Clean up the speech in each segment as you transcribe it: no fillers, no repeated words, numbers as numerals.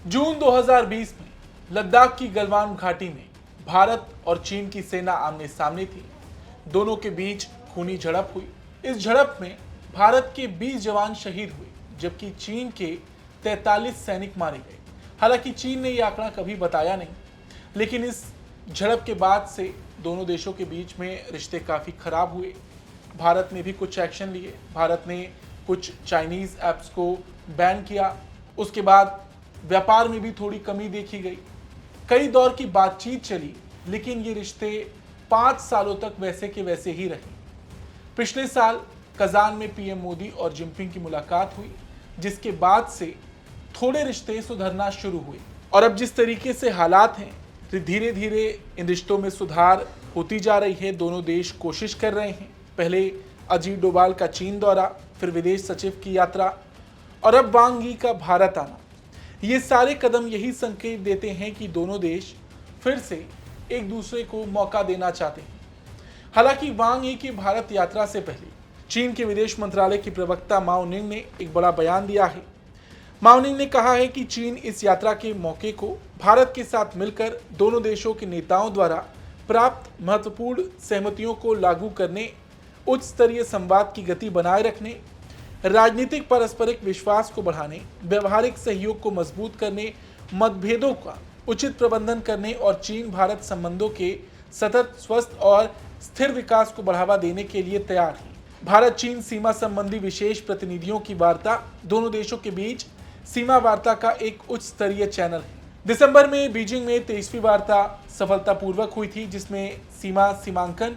जून 2020 में लद्दाख की गलवान घाटी में भारत और चीन की सेना आमने सामने थी। दोनों के बीच खूनी झड़प हुई। इस झड़प में भारत के 20 जवान शहीद हुए, जबकि चीन के 43 सैनिक मारे गए। हालांकि चीन ने यह आंकड़ा कभी बताया नहीं, लेकिन इस झड़प के बाद से दोनों देशों के बीच में रिश्ते काफ़ी खराब हुए। भारत ने भी कुछ एक्शन लिए। भारत ने कुछ चाइनीज़ ऐप्स को बैन किया। उसके बाद व्यापार में भी थोड़ी कमी देखी गई। कई दौर की बातचीत चली, लेकिन ये रिश्ते 5 सालों तक वैसे के वैसे ही रहे। पिछले साल कजान में पीएम मोदी और जिनपिंग की मुलाकात हुई, जिसके बाद से थोड़े रिश्ते सुधरना शुरू हुए। और अब जिस तरीके से हालात हैं, धीरे धीरे इन रिश्तों में सुधार होती जा रही है। दोनों देश कोशिश कर रहे हैं। पहले अजीत डोभाल का चीन दौरा, फिर विदेश सचिव की यात्रा और अब वांग यी का भारत आना। ये सारे कदम यही संकेत देते हैं कि दोनों देश फिर से एक दूसरे को मौका देना चाहते हैं। हालांकि वांग यी की भारत यात्रा से पहले चीन के विदेश मंत्रालय की प्रवक्ता माओ निंग ने एक बड़ा बयान दिया है। माओ निंग ने कहा है कि चीन इस यात्रा के मौके को भारत के साथ मिलकर दोनों देशों के नेताओं द्वारा प्राप्त महत्वपूर्ण सहमतियों को लागू करने, उच्च स्तरीय संवाद की गति बनाए रखने, राजनीतिक पारस्परिक विश्वास को बढ़ाने, व्यवहारिक सहयोग को मजबूत करने, मतभेदों का उचित प्रबंधन करने और चीन भारत संबंधों के सतत, स्वस्थ और स्थिर विकास को बढ़ावा देने के लिए तैयार है। भारत चीन सीमा संबंधी विशेष प्रतिनिधियों की वार्ता दोनों देशों के बीच सीमा वार्ता का एक उच्च स्तरीय चैनल है। दिसंबर में बीजिंग में 23वीं वार्ता सफलतापूर्वक हुई थी, जिसमें सीमांकन,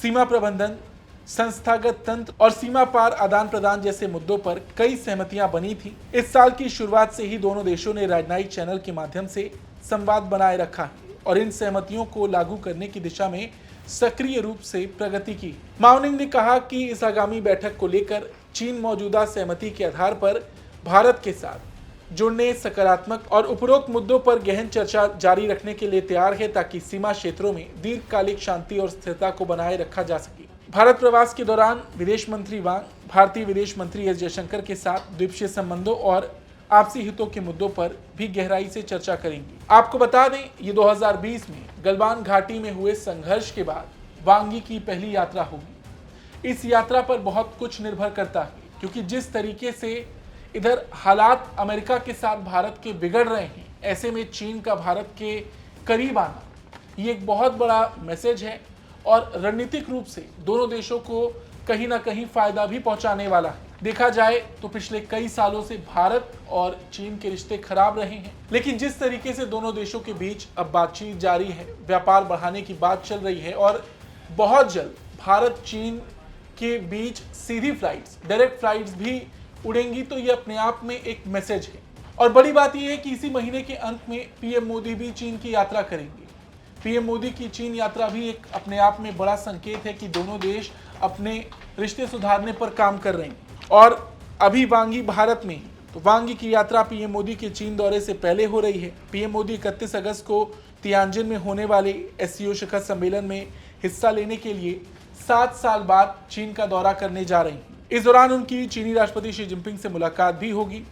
सीमा प्रबंधन, संस्थागत तंत्र और सीमा पार आदान प्रदान जैसे मुद्दों पर कई सहमतियां बनी थी। इस साल की शुरुआत से ही दोनों देशों ने राजनयिक चैनल के माध्यम से संवाद बनाए रखा है और इन सहमतियों को लागू करने की दिशा में सक्रिय रूप से प्रगति की। माओ निंग ने कहा कि इस आगामी बैठक को लेकर चीन मौजूदा सहमति के आधार पर भारत के साथ जुड़ने, सकारात्मक और उपरोक्त मुद्दों पर गहन चर्चा जारी रखने के लिए तैयार है, ताकि सीमा क्षेत्रों में दीर्घकालिक शांति और स्थिरता को बनाए रखा जा सके। भारत प्रवास के दौरान विदेश मंत्री वांग भारतीय विदेश मंत्री एस जयशंकर के साथ द्विपक्षीय संबंधों और आपसी हितों के मुद्दों पर भी गहराई से चर्चा करेंगे। आपको बता दें, ये 2020 में गलवान घाटी में हुए संघर्ष के बाद वांग यी की पहली यात्रा होगी। इस यात्रा पर बहुत कुछ निर्भर करता है, क्योंकि जिस तरीके से इधर हालात अमेरिका के साथ भारत के बिगड़ रहे हैं, ऐसे में चीन का भारत के करीब आना ये एक बहुत बड़ा मैसेज है और रणनीतिक रूप से दोनों देशों को कहीं ना कहीं फायदा भी पहुंचाने वाला है। देखा जाए तो पिछले कई सालों से भारत और चीन के रिश्ते खराब रहे हैं, लेकिन जिस तरीके से दोनों देशों के बीच अब बातचीत जारी है, व्यापार बढ़ाने की बात चल रही है और बहुत जल्द भारत चीन के बीच सीधी फ्लाइट्स, डायरेक्ट फ्लाइट्स भी उड़ेंगी, तो ये अपने आप में एक मैसेज है। और बड़ी बात यह है कि इसी महीने के अंत में पीएम मोदी भी चीन की यात्रा करेंगे। पीएम मोदी की चीन यात्रा भी एक अपने आप में बड़ा संकेत है कि दोनों देश अपने रिश्ते सुधारने पर काम कर रहे हैं। और अभी वांग यी भारत में ही, तो वांग यी की यात्रा पीएम मोदी के चीन दौरे से पहले हो रही है। पीएम मोदी 31 अगस्त को तियानजिन में होने वाले एससीओ शिखर सम्मेलन में हिस्सा लेने के लिए 7 साल बाद चीन का दौरा करने जा रहे हैं। इस दौरान उनकी चीनी राष्ट्रपति शी जिनपिंग से मुलाकात भी होगी।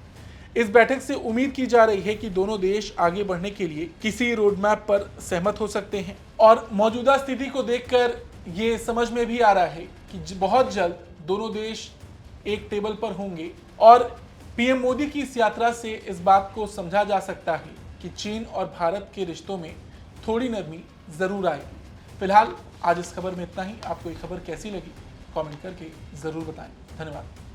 इस बैठक से उम्मीद की जा रही है कि दोनों देश आगे बढ़ने के लिए किसी रोड मैप पर सहमत हो सकते हैं। और मौजूदा स्थिति को देखकर ये समझ में भी आ रहा है कि बहुत जल्द दोनों देश एक टेबल पर होंगे और पीएम मोदी की इस यात्रा से इस बात को समझा जा सकता है कि चीन और भारत के रिश्तों में थोड़ी नरमी जरूर आएगी। फिलहाल आज इस खबर में इतना ही। आपको ये खबर कैसी लगी कमेंट करके जरूर बताएं। धन्यवाद।